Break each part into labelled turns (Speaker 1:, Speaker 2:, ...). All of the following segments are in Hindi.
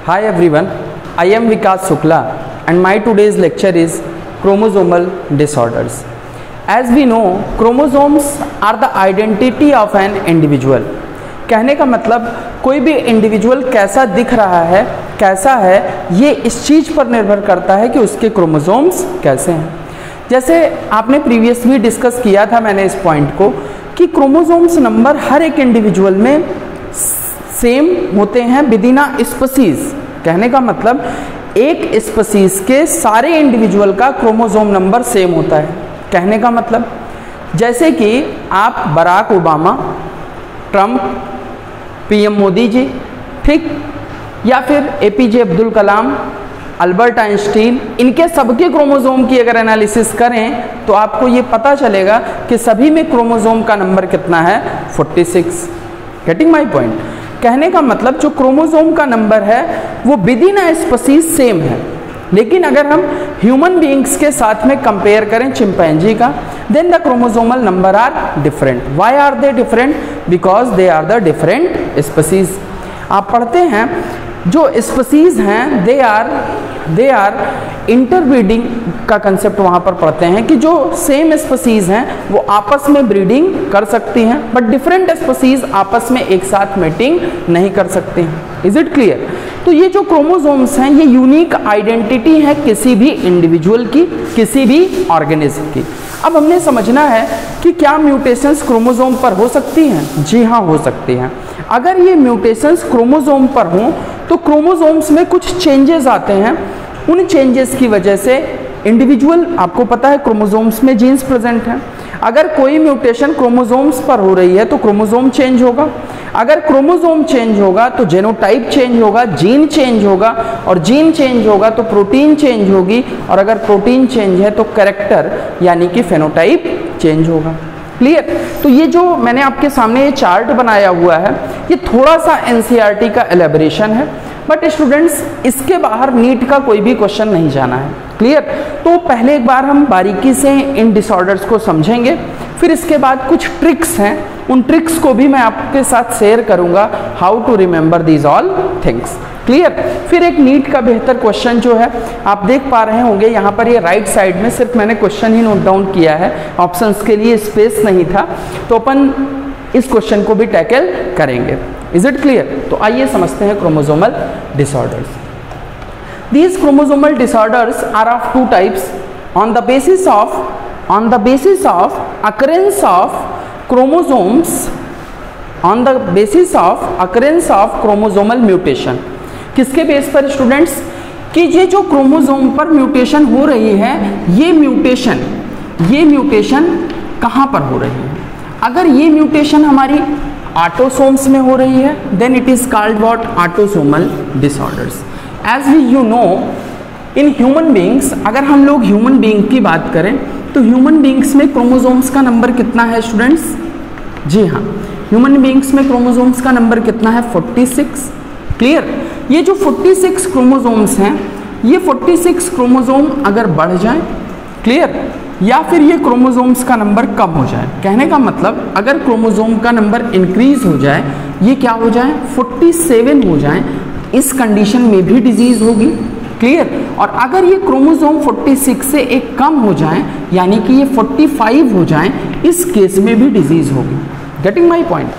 Speaker 1: Hi everyone, I am Vikas Shukla and my today's lecture is chromosomal disorders. As we know, chromosomes are the identity of an individual. कहने का मतलब कोई भी इंडिविजुअल कैसा दिख रहा है, कैसा है, ये इस चीज़ पर निर्भर करता है कि उसके क्रोमोसोम्स कैसे हैं। जैसे आपने प्रीवियस भी डिस्कस किया था मैंने इस पॉइंट को कि क्रोमोसोम्स नंबर हर एक इंडिविजुअल में सेम होते हैं विदिन अ स्पीसीज। कहने का मतलब एक स्पीसीज के सारे इंडिविजुअल का क्रोमोसोम नंबर सेम होता है। कहने का मतलब जैसे कि आप Barack Obama, Trump, PM Modi ji, ठीक, या फिर APJ Abdul Kalam, Albert Einstein, इनके सबके क्रोमोसोम की अगर एनालिसिस करें तो आपको ये पता चलेगा कि सभी में क्रोमोसोम का नंबर कितना है, 46। Getting my point? कहने का मतलब जो क्रोमोसोम का नंबर है वो विदिन अ स्पीसीज सेम है, लेकिन अगर हम ह्यूमन बीइंग्स के साथ में कंपेयर करें चिंपैंजी का, then the chromosomal number are different. Why are they different? Because they are the different species. आप पढ़ते हैं जो स्पीसीज हैं दे आर इंटरब्रीडिंग का कंसेप्ट वहाँ पर पढ़ते हैं कि जो सेम स्पीसीज हैं वो आपस में ब्रीडिंग कर सकती हैं, बट डिफरेंट स्पीसीज आपस में एक साथ मीटिंग नहीं कर सकती हैं। Is it clear? तो ये जो क्रोमोसोम्स हैं ये यूनिक आइडेंटिटी है किसी भी इंडिविजुअल की, किसी भी ऑर्गेनिज्म की। अब हमने समझना है कि क्या म्यूटेशंस क्रोमोसोम पर हो सकती हैं? जी हाँ, हो सकती हैं। अगर ये म्यूटेशंस क्रोमोसोम पर हों तो क्रोमोसोम्स में कुछ चेंजेस आते हैं। उन चेंजेस की वजह से इंडिविजुअल, आपको पता है क्रोमोसोम्स में जीन्स प्रेजेंट हैं, अगर कोई म्यूटेशन क्रोमोसोम्स पर हो रही है तो क्रोमोसोम चेंज होगा। अगर क्रोमोसोम चेंज होगा तो जेनोटाइप चेंज होगा, जीन चेंज होगा, और जीन चेंज होगा तो प्रोटीन चेंज होगी, और अगर प्रोटीन चेंज है तो कैरेक्टर यानी कि फेनोटाइप चेंज होगा। क्लियर? तो ये जो मैंने आपके सामने ये चार्ट बनाया हुआ है ये थोड़ा सा एनसीईआरटी का एलेबोरेशन है, बट स्टूडेंट्स इसके बाहर नीट का कोई भी क्वेश्चन नहीं जाना है। क्लियर? तो पहले एक बार हम बारीकी से इन डिसऑर्डर्स को समझेंगे, फिर इसके बाद कुछ ट्रिक्स हैं, उन ट्रिक्स को भी मैं आपके साथ शेयर करूंगा, how to remember these all things. Clear? फिर एक नीट का बेहतर क्वेश्चन जो है आप देख पा रहे होंगे यहाँ पर, ये राइट साइड में सिर्फ मैंने क्वेश्चन ही नोट डाउन किया है, ऑप्शंस के लिए स्पेस नहीं था, तो अपन इस क्वेश्चन को भी टैकल करेंगे। Is it clear? तो आइए समझते हैं chromosomal disorders. These chromosomal disorders are of two types on the basis of occurrence of chromosomes, on the basis of occurrence of chromosomal mutation। किसके बेस पर स्टूडेंट्स? कि ये जो क्रोमोसोम पर म्यूटेशन हो रही है ये म्यूटेशन कहाँ पर हो रही है? अगर ये म्यूटेशन हमारी ऑटोसोम्स में हो रही है then it is called what? Autosomal disorders. As you know in human beings, अगर हम लोग ह्यूमन बींग की बात करें तो ह्यूमन बींग्स में क्रोमोसोम्स का नंबर कितना है स्टूडेंट्स? जी हाँ, ह्यूमन बींग्स में क्रोमोसोम्स का नंबर कितना है? 46। क्लियर? ये जो 46 क्रोमोसोम्स हैं ये 46 क्रोमोसोम अगर बढ़ जाए, क्लियर, या फिर ये क्रोमोसोम्स का नंबर कम हो जाए, कहने का मतलब अगर क्रोमोसोम का नंबर इंक्रीज हो जाए, ये क्या हो जाए? 47 हो जाए, इस कंडीशन में भी डिजीज होगी। क्लियर? और अगर ये क्रोमोसोम 46 से एक कम हो जाए यानी कि ये 45 हो जाए, इस केस में भी डिजीज होगी। Getting my point?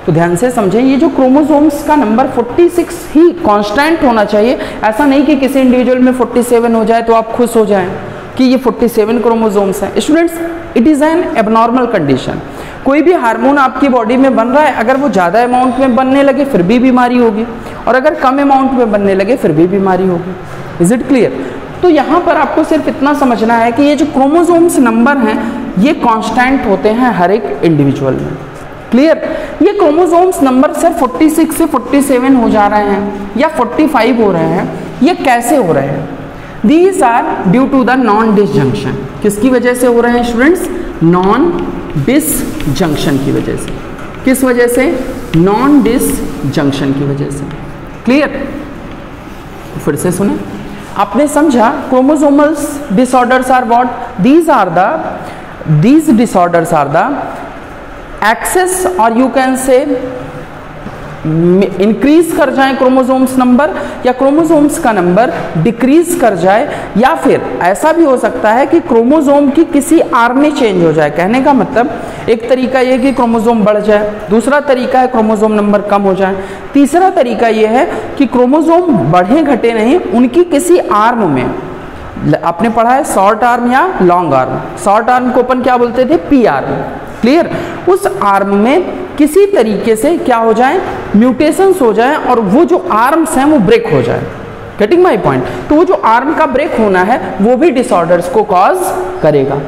Speaker 1: तो ध्यान से समझें, ये जो क्रोमोसोम्स का नंबर 46 ही कांस्टेंट होना चाहिए। ऐसा नहीं कि किसी इंडिविजुअल में 47 हो जाए तो आप खुश हो जाएं कि ये 47 क्रोमोसोम्स हैं। Students, it is an abnormal condition. कोई भी हार्मोन आपकी बॉडी में बन रहा है, अगर वो ज़्यादा अमाउंट में बनने लगे फिर भी बीमारी होगी, और अगर कम अमाउंट में बनने लगे फिर भी बीमारी होगी। Is it clear? तो यहाँ पर आपको सिर्फ इतना समझना है कि ये जो क्रोमोसोम्स नंबर हैं ये कांस्टेंट होते हैं हर एक इंडिविजुअल में। क्लियर? ये क्रोमोसोम्स नंबर सिर्फ 46 से 47 हो जा रहे हैं या 45 हो रहे हैं, ये कैसे हो रहे हैं? These are due to the non-disjunction। किसकी वजह से हो रहे हैं स्टूडेंट्स? non-disjunction की वजह से। किस वजह से? non-disjunction की वजह से। क्लियर? फिर से सुने, आपने समझा chromosomal disorders are what? these disorders are the excess or you can say increase कर जाए क्रोमोसोम्स नंबर, या क्रोमोसोम्स का नंबर डिक्रीज कर जाए, या फिर ऐसा भी हो सकता है कि क्रोमोसोम की किसी आर्म में चेंज हो जाए। कहने का मतलब एक तरीका ये कि क्रोमोसोम बढ़ जाए, दूसरा तरीका है क्रोमोसोम नंबर कम हो जाए, तीसरा तरीका ये है कि क्रोमोसोम बढ़े घटे नहीं, उनकी किसी आर्म में, आपने पढ़ा है शॉर्ट आर्म या लॉन्ग आर्म, शॉर्ट आर्म को अपन क्या बोलते थे, पी आर्म, क्लियर, उस आर्म में किसी तरीके से क्या हो जाए, म्यूटेशंस हो जाए और वो जो आर्म्स हैं वो ब्रेक हो जाए। Getting my point? तो वो जो आर्म का ब्रेक होना है वो भी डिसऑर्डर्स को कॉज करेगा।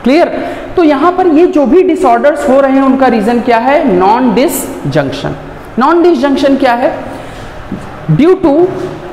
Speaker 1: क्लियर? तो यहां पर ये जो भी डिसऑर्डर्स हो रहे हैं उनका रीजन क्या है, नॉन डिसजंक्शन। नॉन डिसजंक्शन क्या है, due to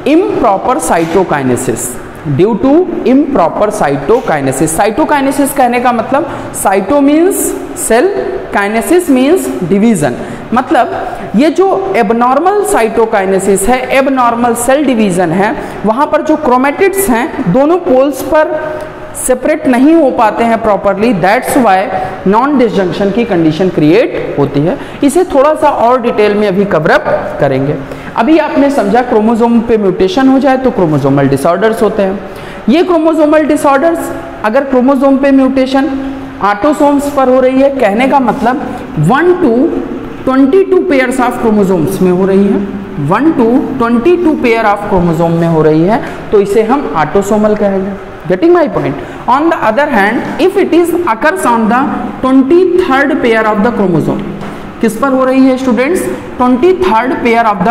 Speaker 1: improper cytokinesis, due to improper cytokinesis. Cytokinesis कहने का मतलब cyto means cell, kinesis means division, मतलब ये जो एबनॉर्मल साइटोकाइनेसिस है, एबनॉर्मल सेल डिवीजन है, वहां पर जो क्रोमेटिड्स हैं दोनों पोल्स पर सेपरेट नहीं हो पाते हैं properly, that's why non disjunction की कंडीशन क्रिएट होती है। इसे थोड़ा सा और डिटेल में अभी कवर अप करेंगे। अभी आपने समझा क्रोमोसोम पे म्यूटेशन हो जाए तो क्रोमोसोमल डिसऑर्डर्स होते हैं। ये क्रोमोसोमल डिसऑर्डर्स अगर क्रोमोसोम पे म्यूटेशन ऑटोसोम्स पर हो रही है, कहने का मतलब 1 to 22 पेयर्स ऑफ क्रोमोसोम्स में हो रही है, 1 to 22 पेयर ऑफ क्रोमोसोम में हो रही है, तो इसे हम ऑटोसोमल कहेंगे। Getting my point? On the other hand, if it is occurs on the 23rd pair of the chromosome, किस पर हो रही है students, 23rd pair of the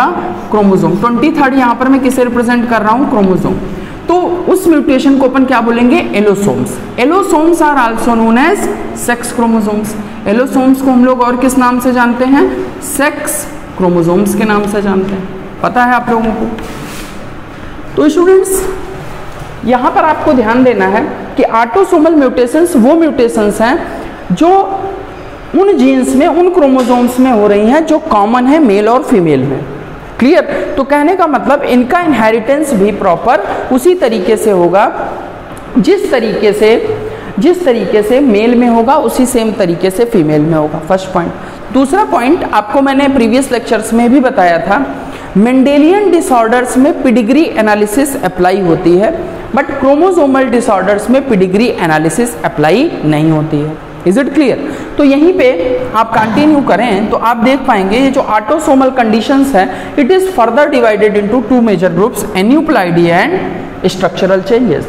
Speaker 1: chromosome. 23rd यहाँ पर मैं किसे रिप्रेजेंट कर रहा हूँ, क्रोमोसोम, तो उस म्यूटेशन को अपन क्या बोलेंगे, allosomes. Allosomes are also known as sex chromosomes. Allosomes को हम लोग और किस नाम से जानते हैं, सेक्स क्रोमोसोम्स के नाम से जानते हैं, पता है आप लोगों को। तो स्टूडेंट्स यहाँ पर आपको ध्यान देना है कि ऑटोसोमल म्यूटेशंस वो म्यूटेशंस हैं जो उन जीन्स में, उन क्रोमोसोम्स में हो रही हैं जो कॉमन है मेल और फीमेल में। क्लियर? तो कहने का मतलब इनका इनहेरिटेंस भी प्रॉपर उसी तरीके से होगा जिस तरीके से मेल में होगा, उसी सेम तरीके से फीमेल में होगा। First point. दूसरा पॉइंट आपको मैंने प्रीवियस लेक्चर्स में भी बताया था, मेंडेलियन डिसऑर्डर्स में पेडिग्री एनालिसिस अप्लाई होती है, बट क्रोमोसोमल डिसऑर्डर्स में पेडिग्री एनालिसिस अप्लाई नहीं होती है। Is it clear? तो यहीं पे आप कंटिन्यू करें तो आप देख पाएंगे ये जो ऑटोसोमल कंडीशंस है, it is further divided into 2 major groups, aneuploidy and structural changes.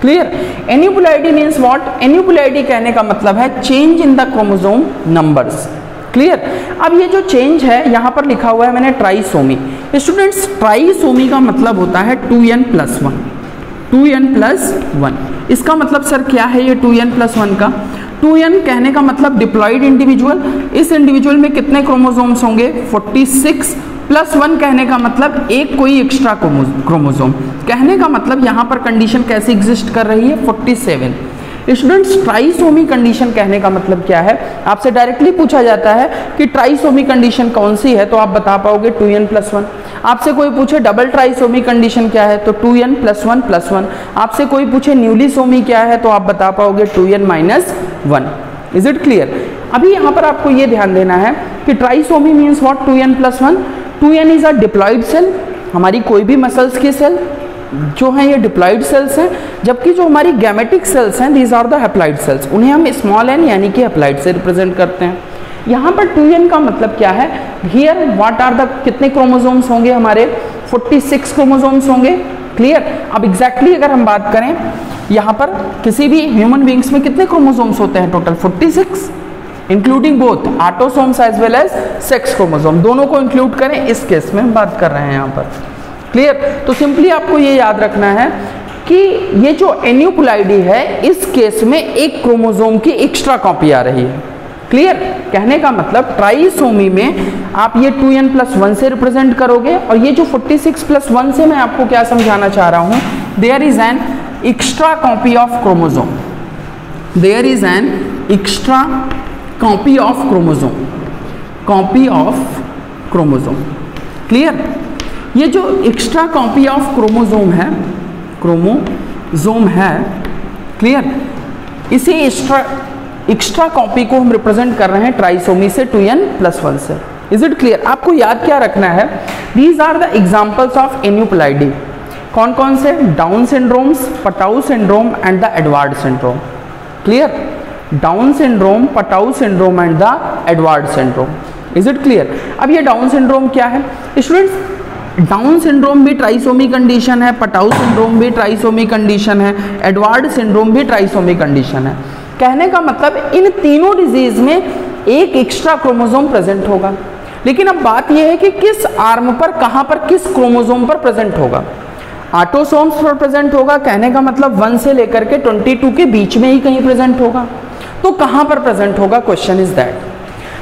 Speaker 1: Clear? Aneuploidy means what? Aneuploidy कहने का मतलब है change in the chromosome numbers. Clear? अब ये जो चेंज है यहाँ पर लिखा हुआ है मैंने ट्राइसोमी। स्टूडेंट्स ट्राइसोमी का मतलब होता है 2n+1, 2n+1। इसका मतलब सर क्या है ये 2n+1 का? 2n कहने का मतलब डिप्लॉइड इंडिविजुअल, इस इंडिविजुअल में कितने क्रोमोसोम्स होंगे, 46 + 1 कहने का मतलब एक कोई एक्स्ट्रा क्रोमोसोम। कहने का मतलब यहाँ पर कंडीशन कैसी एग्जिस्ट कर रही है, 47। स्टूडेंट्स ट्राइसोमी कंडीशन कहने का मतलब क्या है, आपसे डायरेक्टली पूछा जाता है कि ट्राइसोमी कंडीशन कौन सी है, तो आप बता पाओगे 2n+1। आपसे कोई पूछे डबल ट्राइसोमी कंडीशन क्या है, तो 2n+1+1। आपसे कोई पूछे न्यूलीसोमी क्या है, तो आप बता पाओगे 2n-1। Is it clear? अभी यहाँ पर आपको ये ध्यान देना है कि trisomy means what, 2n+1। 2n is a diploid cell, हमारी कोई भी मसल्स की सेल जो हैं ये डिप्लॉइड सेल्स हैं, जबकि जो हमारी गैमेटिक सेल्स हैं these are the haploid cells, उन्हें हम स्मॉल n यानी कि हैप्लॉइड से रिप्रेजेंट करते हैं। यहाँ पर 2n का मतलब क्या है, हियर व्हाट आर द, कितने क्रोमोसोम्स होंगे हमारे, 46 क्रोमोसोम्स होंगे। क्लियर? अब एग्जैक्टली अगर हम बात करें यहाँ पर किसी भी ह्यूमन बींग्स में कितने क्रोमोसोम्स होते हैं, total 46, including both autosomes as well as sex chromosome, दोनों को इंक्लूड करें, इस केस में हम बात कर रहे हैं यहाँ पर। क्लियर? तो सिंपली आपको ये याद रखना है कि ये जो एन्यूप्लॉइडी है इस केस में एक क्रोमोसोम की एक्स्ट्रा कॉपी आ रही है। क्लियर? कहने का मतलब ट्राइसोमी में आप ये 2n+1 से रिप्रेजेंट करोगे, और ये जो 46 + 1 से मैं आपको क्या समझाना चाह रहा हूं, there is an extra copy of chromosome, there is an extra copy of chromosome, copy of chromosome. Clear? ये जो एक्स्ट्रा कॉपी ऑफ क्रोमोसोम है, क्लियर, इसी एक्स्ट्रा कॉपी को हम रिप्रेजेंट कर रहे हैं ट्राइसोमी से 2n+1 से। Is it clear? आपको याद क्या रखना है, these are the examples of aneuploidy. कौन कौन से? Down syndromes, Patau syndrome and the Edward syndrome. Clear? Down syndrome, Patau syndrome and the Edward syndrome. Is it clear? अब ये डाउन सिंड्रोम क्या है स्टूडेंट्स? डाउन सिंड्रोम भी ट्राइसोमी कंडीशन है, पटाउ सिंड्रोम भी ट्राइसोमी कंडीशन है, एडवार्ड सिंड्रोम भी ट्राइसोमी कंडीशन है। कहने का मतलब इन तीनों डिजीज में एक एक्स्ट्रा क्रोमोसोम प्रेजेंट होगा, लेकिन अब बात यह है कि किस आर्म पर, कहां पर, किस क्रोमोसोम पर प्रेजेंट होगा। ऑटोसोम्स पर प्रेजेंट होगा, कहने का मतलब 1 से लेकर के 22 के बीच में ही कहीं प्रेजेंट होगा। तो कहां पर प्रेजेंट होगा, क्वेश्चन इज दैट।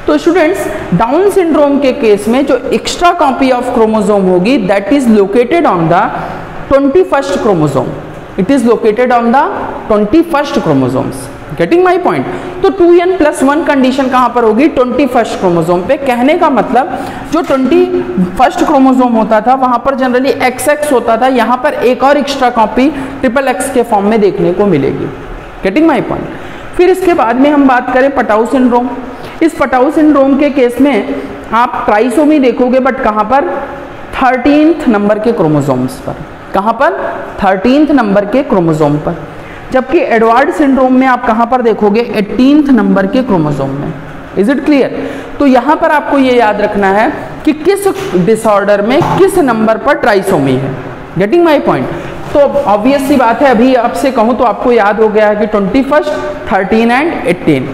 Speaker 1: तो स्टूडेंट्स, डाउन सिंड्रोम के केस में जो एक्स्ट्रा कॉपी ऑफ क्रोमोसोम होगी that is located on the 21st chromosome. It is located on the 21st chromosomes. Getting my point? तो 2n+1 कंडीशन कहां पर होगी? 21st क्रोमोसोम पे। कहने का मतलब जो 21st क्रोमोसोम होता था वहां पर जनरली XX होता था, यहां पर एक और एक्स्ट्रा कॉपी XXX के फॉर्म में देखने को मिलेगी। Getting my point? फिर इसके बाद में हम बात करें पटाउ सिंड्रोम। इस पटाउ सिंड्रोम के केस में आप ट्राइसोमी देखोगे, बट कहां पर? 13th नंबर के क्रोमोसोम्स पर। कहां पर? 13th नंबर के क्रोमोसोम पर। जबकि एडवार्ड सिंड्रोम में आप कहां पर देखोगे? 18th नंबर के क्रोमोसोम में। Is it clear? तो यहां पर आपको यह याद रखना है कि किस डिसऑर्डर में किस नंबर पर ट्राइसोमी है। Getting my point? तो ऑब्वियस सी बात है, अभी आपसे कहूं तो आपको याद हो गया है कि 21st, 13 एंड 18।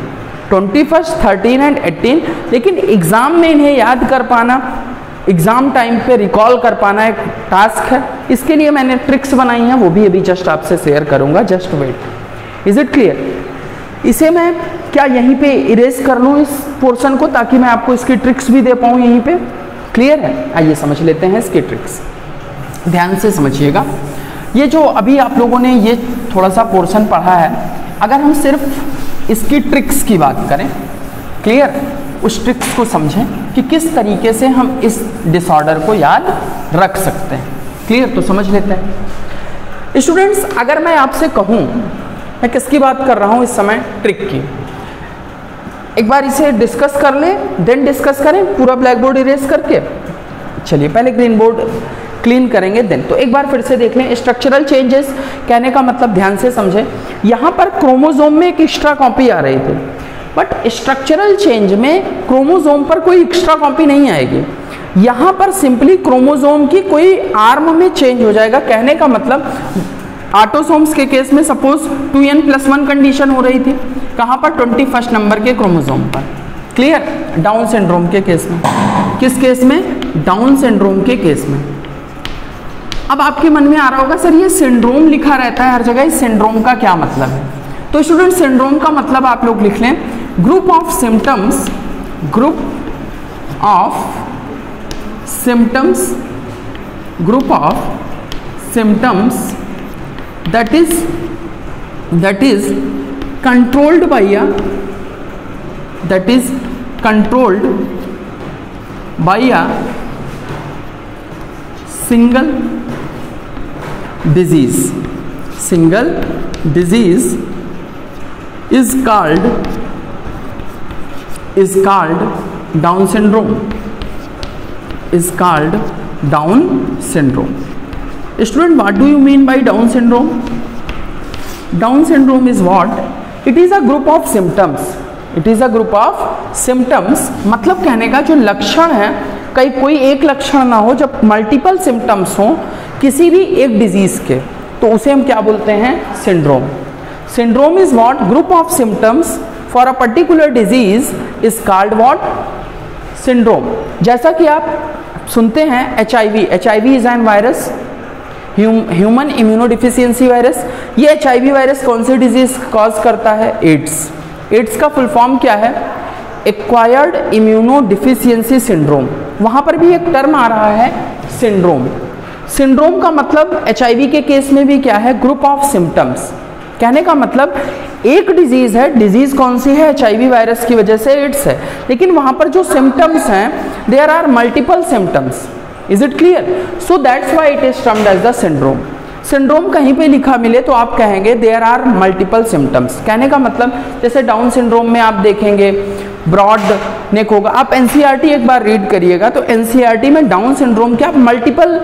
Speaker 1: 21st, 13 and 18। लेकिन एग्जाम में इन्हें याद कर पाना, एग्जाम टाइम पे रिकॉल कर पाना एक टास्क है। इसके लिए मैंने ट्रिक्स बनाई हैं, वो भी अभी जस्ट आपसे शेयर करूंगा। Just wait. Is it clear? इसे मैं क्या यहीं पे इरेज कर लूँ इस पोर्शन को, ताकि मैं आपको इसकी ट्रिक्स भी दे पाऊँ यहीं पे? क्लियर है? आइए समझ लेते हैं इसकी ट्रिक्स। ध्यान से समझिएगा। ये जो अभी आप लोगों ने ये थोड़ा सा पोर्शन पढ़ा है, अगर हम सिर्फ इसकी ट्रिक्स की बात करें, क्लियर, उस ट्रिक्स को समझें कि किस तरीके से हम इस डिसऑर्डर को याद रख सकते हैं। क्लियर? तो समझ लेते हैं स्टूडेंट्स। अगर मैं आपसे कहूं, मैं किसकी बात कर रहा हूं इस समय? ट्रिक की। एक बार इसे डिस्कस कर ले, देन डिस्कस करें पूरा ब्लैक बोर्ड इरेज करके। चलिए पहले ग्रीन बोर्ड क्लीन करेंगे देन। तो एक बार फिर से देख लें। स्ट्रक्चरल चेंजेस, कहने का मतलब ध्यान से समझें, यहां पर क्रोमोसोम में एक एक्स्ट्रा कॉपी आ रही थी, बट स्ट्रक्चरल चेंज में क्रोमोसोम पर कोई एक्स्ट्रा कॉपी नहीं आएगी। यहां पर सिंपली क्रोमोसोम की कोई आर्म में चेंज हो जाएगा। कहने का मतलब ऑटोसोम्स के केस में सपोज 2n+1 कंडीशन हो रही थी, कहां पर? 21st नंबर के क्रोमोसोम पर। क्लियर? डाउन सिंड्रोम के केस में। किस केस में? डाउन सिंड्रोम के केस में। अब आपके मन में आ रहा होगा सर ये सिंड्रोम लिखा रहता है हर जगह, इस सिंड्रोम का क्या मतलब है? तो स्टूडेंट, सिंड्रोम का मतलब आप लोग लिख लें, group of symptoms, group of symptoms, group of symptoms that is controlled by a single disease. Single disease is called Down syndrome. Is called Down syndrome. Student, what do you mean by Down syndrome? Down syndrome is what? It is a group of symptoms. It is a group of symptoms. मतलब कहने का जो लक्षण है, कहीं कोई एक लक्षण ना हो, जब मल्टीपल सिम्टम्स हो किसी भी एक डिजीज के, तो उसे हम क्या बोलते हैं? Syndrome. Syndrome is what? Group of symptoms for a particular disease is called what? Syndrome. जैसा कि आप सुनते हैं HIV is an virus, human immunodeficiency virus. ये HIV वायरस कौन सी डिजीज कॉज करता है? एड्स. एड्स का फुल फॉर्म क्या है? Acquired immunodeficiency syndrome. वहां पर भी एक टर्म आ रहा है सिंड्रोम. सिंड्रोम का मतलब HIV के केस में भी क्या है? Group of symptoms. कहने का मतलब एक डिजीज है, डिजीज कौन सी है? HIV वायरस की वजह से एड्स है, लेकिन वहां पर जो सिम्टम्स हैं there are multiple symptoms. Is it clear? So that's why it is termed as the syndrome. Syndrome कहीं पे लिखा मिले तो आप कहेंगे देयर आर मल्टीपल सिम्टम्स. कहने का मतलब जैसे डाउन सिंड्रोम में आप देखेंगे ब्रॉड नेक होगा। आप एनसीईआरटी एक बार रीड करिएगा तो एनसीईआरटी में डाउन सिंड्रोम के आप मल्टीपल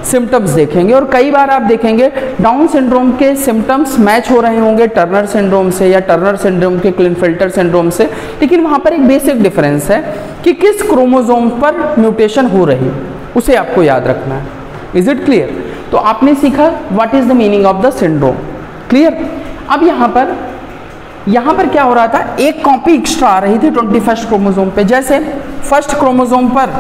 Speaker 1: सिम्टम्स देखेंगे और कई बार आप देखेंगे डाउन सिंड्रोम के सिम्टम्स मैच हो रहे होंगे टर्नर सिंड्रोम से या टर्नर सिंड्रोम के क्लिनफिल्टर सिंड्रोम से, लेकिन वहाँ पर एक बेसिक डिफरेंस है कि किस क्रोमोसोम पर म्यूटेशन हो रही, उसे आपको याद रखना है। Is it clear? तो आपने सीखा what is the meaning of the syndrome. Clear? अब यहाँ पर क्या हो रहा था, एक कॉपी एक्स्ट्रा आ रही थी 21st क्रोमोसोम पे। जैसे फर्स्ट क्रोमोसोम पर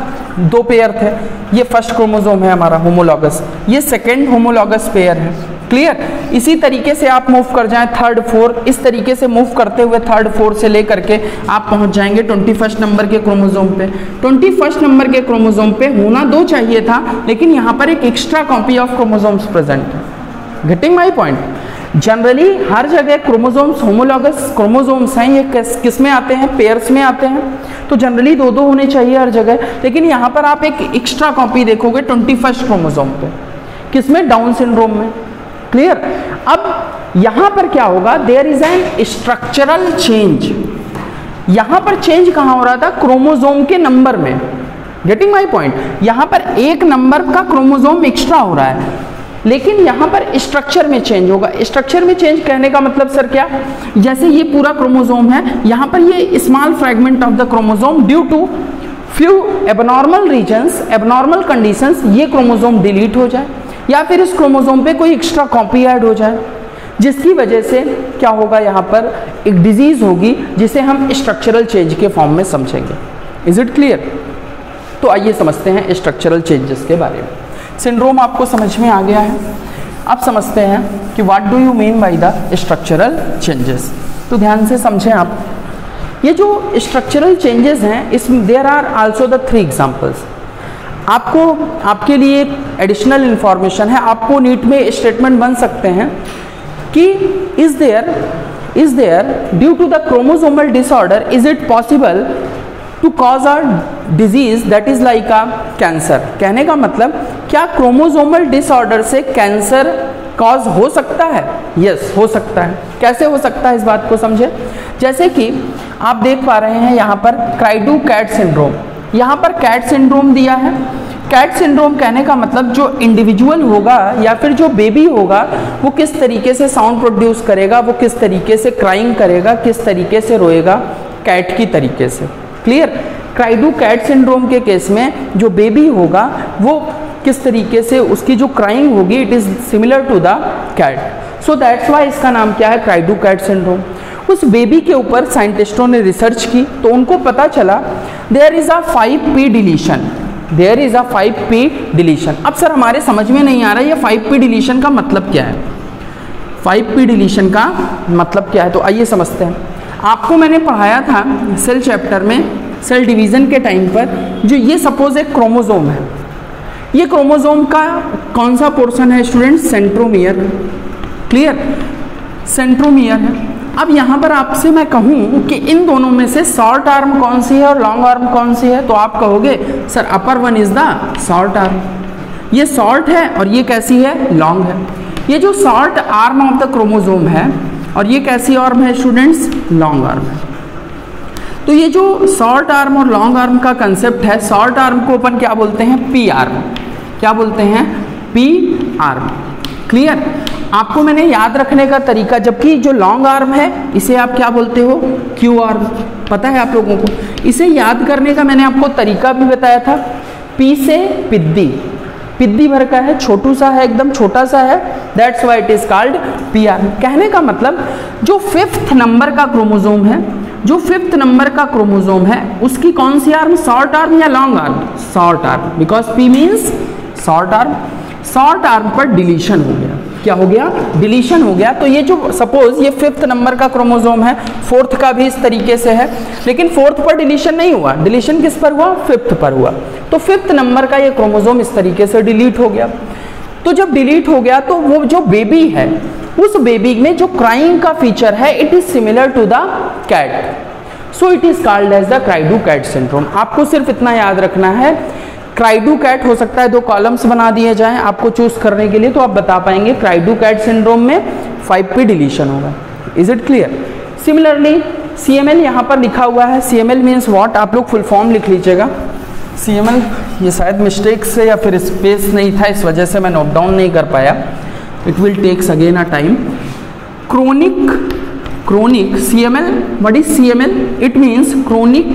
Speaker 1: 2 पेयर थे, ये फर्स्ट क्रोमोसोम है हमारा होमोलॉगस, ये सेकेंड होमोलॉगस पेयर है। क्लियर? इसी तरीके से आप मूव कर जाएं थर्ड फोर्थ, इस तरीके से मूव करते हुए थर्ड फोर्थ से लेकर के आप पहुंच जाएंगे 21st नंबर के क्रोमोसोम पे। 21st नंबर के क्रोमोसोम पे होना 2 चाहिए था, लेकिन यहाँ पर एक extra copy of chromosomes present है। Getting my point? जनरली हर जगह क्रोमोसोम्स होमोलॉगस क्रोमोसोम्स हैं, ये किस में आते हैं, पेयर्स में आते हैं, तो जनरली 2-2 होने चाहिए हर जगह, लेकिन यहाँ पर आप एक एक्स्ट्रा कॉपी देखोगे 21st क्रोमोसोम पे, किसमें, डाउन सिंड्रोम में। क्लियर? अब यहाँ पर क्या होगा, there is an structural change. यहाँ पर चेंज कहाँ हो रहा था, क्रोमोसोम के नंबर में। Getting my point? यहाँ पर एक नंबर का क्रोमोसोम एक्स्ट्रा हो रहा है, लेकिन यहाँ पर स्ट्रक्चर में चेंज होगा। स्ट्रक्चर में चेंज कहने का मतलब सर क्या, जैसे ये पूरा क्रोमोसोम है, यहाँ पर ये small fragment of the chromosome due to few abnormal reasons, abnormal conditions, ये क्रोमोसोम डिलीट हो जाए या फिर इस क्रोमोसोम पे कोई एक्स्ट्रा कॉपी ऐड हो जाए, जिसकी वजह से क्या होगा, यहाँ पर एक डिजीज होगी जिसे हम स्ट्रक्चरल चेंज के फॉर्म में समझेंगे। Is it clear? तो आइए समझते हैं स्ट्रक्चरल चेंजेस के बारे में। सिंड्रोम आपको समझ में आ गया है, अब समझते हैं कि what do you mean by the structural changes. तो ध्यान से समझें आप, ये जो स्ट्रक्चरल चेंजेस हैं, इसमें there are also the 3 examples. आपके लिए एडिशनल इंफॉर्मेशन है, आपको नीट में स्टेटमेंट बन सकते हैं कि is there due to the chromosomal disorder is it possible to cause a disease that is like a cancer. कहने का मतलब, क्या क्रोमोसोमल डिसऑर्डर से कैंसर कॉज हो सकता है? यस, हो सकता है। कैसे हो सकता है, इस बात को समझे। जैसे कि आप देख पा रहे हैं यहाँ पर क्राइडू कैट सिंड्रोम, यहाँ पर कैट सिंड्रोम दिया है। कैट सिंड्रोम कहने का मतलब जो इंडिविजुअल होगा या फिर जो बेबी होगा वो किस तरीके से साउंड प्रोड्यूस करेगा, वो किस तरीके से क्राइंग करेगा, किस तरीके से रोएगा, कैट की तरीके से। क्लियर? क्राइडू कैट सिंड्रोम के केस में जो बेबी होगा वो किस तरीके से उसकी जो क्राइंग होगी, it is similar to the cat. So that's why इसका नाम क्या है, क्राइडू कैट सिंड्रोम। उस बेबी के ऊपर साइंटिस्टों ने रिसर्च की तो उनको पता चला there is a 5p deletion, there is a 5p deletion. अब सर हमारे समझ में नहीं आ रहा ये 5p डिलीशन का मतलब क्या है, 5p डिलीशन का मतलब क्या है, तो आइए समझते हैं। आपको मैंने पढ़ाया था सेल चैप्टर में, सेल डिवीजन के टाइम पर, जो ये सपोज एक क्रोमोसोम है, ये क्रोमोसोम का कौन सा पोर्शन है स्टूडेंट, सेंट्रोमियर। क्लियर? सेंट्रोमियर है। अब यहाँ पर आपसे मैं कहूँ कि इन दोनों में से शॉर्ट आर्म कौन सी है और लॉन्ग आर्म कौन सी है, तो आप कहोगे sir upper one is the short arm, ये शॉर्ट है और ये कैसी है, लॉन्ग है। ये जो short arm of the chromosome है और ये कैसी आर्म है स्टूडेंट्स, लॉन्ग आर्म है। तो ये जो शॉर्ट आर्म और लॉन्ग आर्म का कंसेप्ट है, शॉर्ट आर्म को अपन क्या बोलते हैं, पी आर्म। क्या बोलते हैं, पी आर्म। क्लियर? आपको मैंने याद रखने का तरीका, जबकि जो लॉन्ग आर्म है इसे आप क्या बोलते हो, क्यू आर्म। पता है आप लोगों को, इसे याद करने का मैंने आपको तरीका भी बताया था। पी से पिद्दी, पिद्दी भर का है, छोटू सा है, एकदम छोटा सा है, that's why it is called P arm. कहने का मतलब जो 5th नंबर का क्रोमोसोम है, जो 5th नंबर का क्रोमोसोम है उसकी कौन सी आर्म, शॉर्ट आर्म या long arm, short arm, because P means short arm. Short arm पर डिलीशन हो गया, क्या हो गया, डिलीशन हो गया। तो ये जो सपोज ये 5th नंबर का क्रोमोसोम है, 4th का भी इस तरीके से है, लेकिन 4th पर डिलीशन नहीं हुआ, डिलीशन किस पर हुआ, 5th पर हुआ। तो 5th नंबर का ये क्रोमोसोम इस तरीके से डिलीट हो गया। तो जब डिलीट हो गया तो वो जो बेबी है, उस बेबी में जो क्राइंग का फीचर है, it is similar to the cat, so it is called as the cri du cat syndrome. आपको सिर्फ इतना याद रखना है, क्राइडू कैट हो सकता है 2 कॉलम्स बना दिए जाएं आपको चूज करने के लिए, तो आप बता पाएंगे क्राइडू कैट सिंड्रोम में 5p डिलीशन होगा। Is it clear? Similarly CML यहाँ पर लिखा हुआ है, CML मीन्स व्हाट, आप लोग फुल फॉर्म लिख लीजिएगा। CML ये शायद मिस्टेक से या फिर स्पेस नहीं था, इस वजह से मैं नोट डाउन नहीं कर पाया, it will takes again a time. Chronic CML, what is CML? It means chronic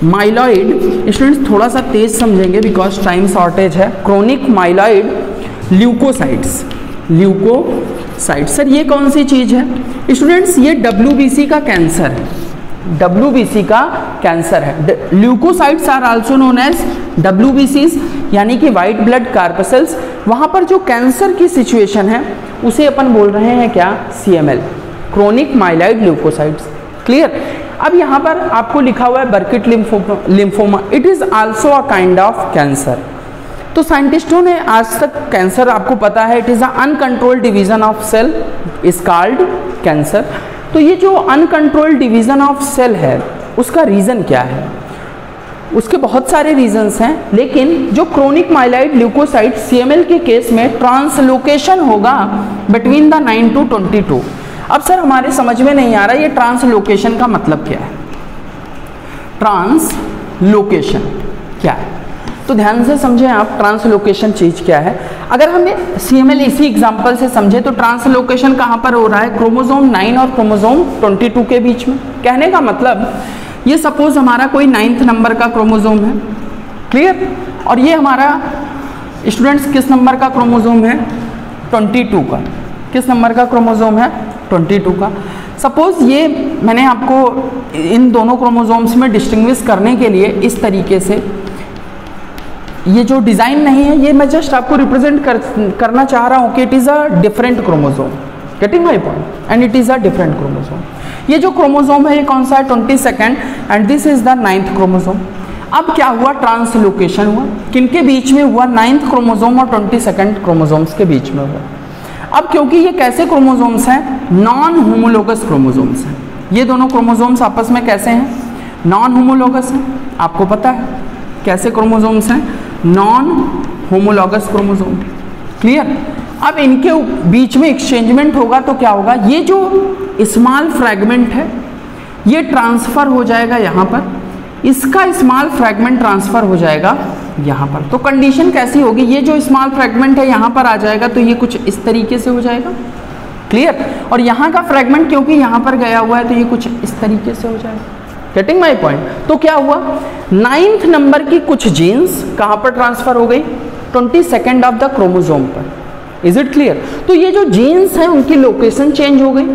Speaker 1: myeloid. Students थोड़ा सा तेज समझेंगे बिकॉज टाइम शॉर्टेज है। Chronic myeloid leucocytes, leucocytes. Sir ये कौन सी चीज है? स्टूडेंट्स ये WBC का कैंसर है, WBC का कैंसर है। Leucocytes are also known as WBCs, यानी कि वाइट ब्लड कार्पसेल्स। वहां पर जो कैंसर की सिचुएशन है उसे अपन बोल रहे हैं क्या? CML, chronic myeloid leucocytes. Clear? अब यहाँ पर आपको लिखा हुआ है Burkitt lymphoma, it is also a kind of cancer. तो साइंटिस्टों ने आज तक कैंसर, आपको पता है, it is a uncontrolled division of cell is called cancer. तो ये जो अनकंट्रोल्ड डिवीजन ऑफ सेल है उसका रीजन क्या है? उसके बहुत सारे रीजंस हैं, लेकिन जो क्रोनिक माइलॉइड ल्यूकोसाइट CML के केस में ट्रांसलोकेशन होगा बिटवीन द 9 to 22। अब सर हमारे समझ में नहीं आ रहा ये ट्रांसलोकेशन का मतलब क्या है? ट्रांसलोकेशन क्या है? तो ध्यान से समझें आप, ट्रांसलोकेशन चीज क्या है। अगर हमें CML इसी एग्जांपल से समझे तो ट्रांसलोकेशन कहां पर हो रहा है? क्रोमोसोम 9 और क्रोमोसोम 22 के बीच में। कहने का मतलब ये सपोज हमारा कोई 9th नंबर का क्रोमोसोम है, क्लियर, और ये हमारा स्टूडेंट्स किस नंबर का क्रोमोसोम है? 22 का। किस नंबर का क्रोमोसोम है? 22 का। सपोज ये मैंने आपको इन दोनों क्रोमोसोम्स में डिस्टिंग्विश करने के लिए इस तरीके से, ये जो डिजाइन नहीं है, ये मैं जस्ट आपको रिप्रेजेंट करना चाह रहा हूँ कि it is a different chromosome, getting my point, and it is a different chromosome. ये जो क्रोमोसोम है ये कौन सा है? 22nd, and this is the 9th chromosome. अब क्या हुआ? ट्रांसलोकेशन हुआ। किनके बीच में हुआ? 9th क्रोमोसोम और 22nd क्रोमोसोम्स के बीच में हुआ। अब क्योंकि ये कैसे क्रोमोसोम्स हैं? नॉन होमोलोगस क्रोमोसोम्स हैं। ये दोनों क्रोमोसोम्स आपस में कैसे हैं? नॉन होमोलोगस हैं। आपको पता है कैसे क्रोमोसोम्स हैं? Non homologous chromosome. क्लियर? अब इनके बीच में एक्सचेंजमेंट होगा तो क्या होगा? ये जो स्मॉल फ्रैगमेंट है ये ट्रांसफर हो जाएगा यहाँ पर, इसका स्मॉल फ्रैगमेंट ट्रांसफर हो जाएगा यहाँ पर। तो कंडीशन कैसी होगी? ये जो स्मॉल फ्रैगमेंट है यहाँ पर आ जाएगा तो ये कुछ इस तरीके से हो जाएगा, क्लियर, और यहाँ का फ्रैगमेंट क्योंकि यहाँ पर गया हुआ है तो ये कुछ इस तरीके से हो जाएगा। Getting my point? तो क्या हुआ? 9th नंबर की कुछ जीन्स कहाँ पर ट्रांसफर हो गई? 22nd ऑफ द क्रोमोसोम पर। Is it clear? तो ये जो जीन्स हैं उनकी लोकेशन चेंज हो गई,